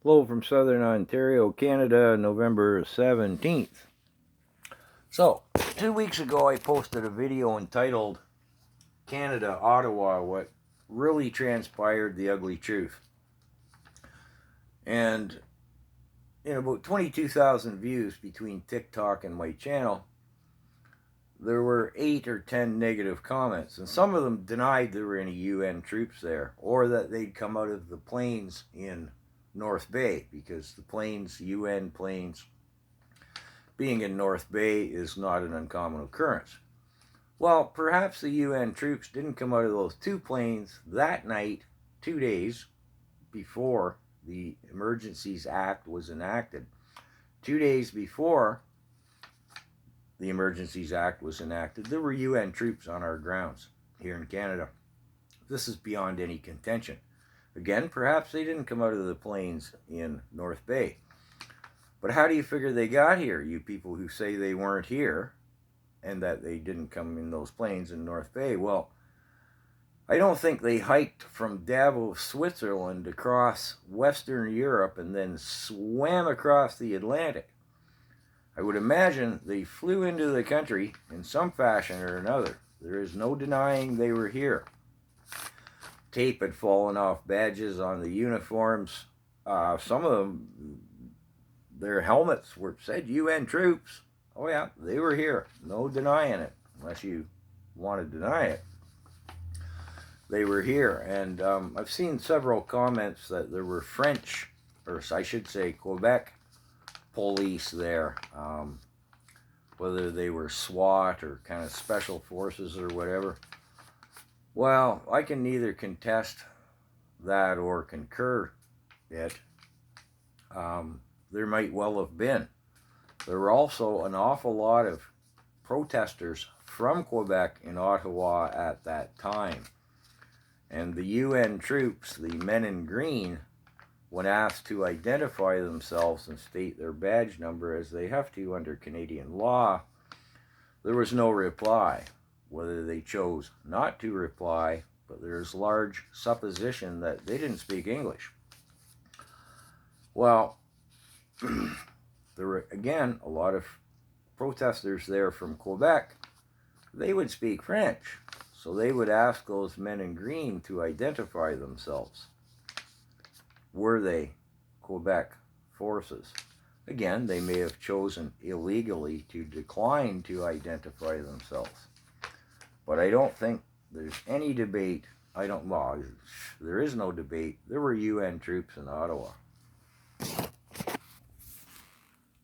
Hello from Southern Ontario, Canada, November 17th. So, 2 weeks ago I posted a video entitled Canada, Ottawa, What Really Transpired, the Ugly Truth. And in about 22,000 views between TikTok and my channel, there were 8 or 10 negative comments. And some of them denied there were any UN troops there or that they'd come out of the planes in North Bay, because the planes, UN planes, being in North Bay is not an uncommon occurrence. Well, perhaps the UN troops didn't come out of those two planes that night, 2 days before the Emergencies Act was enacted. 2 days before the Emergencies Act was enacted, there were UN troops on our grounds here in Canada. This is beyond any contention. Again, perhaps they didn't come out of the planes in North Bay. But how do you figure they got here, you people who say they weren't here and that they didn't come in those planes in North Bay? Well, I don't think they hiked from Davos, Switzerland across Western Europe and then swam across the Atlantic. I would imagine they flew into the country in some fashion or another. There is no denying they were here. Tape had fallen off badges on the uniforms. Some of them, their helmets were said UN troops. Oh yeah, they were here. No denying it, unless you want to deny it. They were here. And I've seen several comments that there were French, or I should say Quebec, police there. Whether they were SWAT or kind of special forces or whatever. Well, I can neither contest that or concur it. There might well have been. There were also an awful lot of protesters from Quebec in Ottawa at that time. And the UN troops, the men in green, when asked to identify themselves and state their badge number, as they have to under Canadian law, there was no reply. Whether they chose not to reply, but there's large supposition that they didn't speak English. Well, there were, again, a lot of protesters there from Quebec. They would speak French, so they would ask those men in green to identify themselves. Were they Quebec forces? Again, they may have chosen illegally to decline to identify themselves. But I don't think there's any debate. There is no debate. There were UN troops in Ottawa.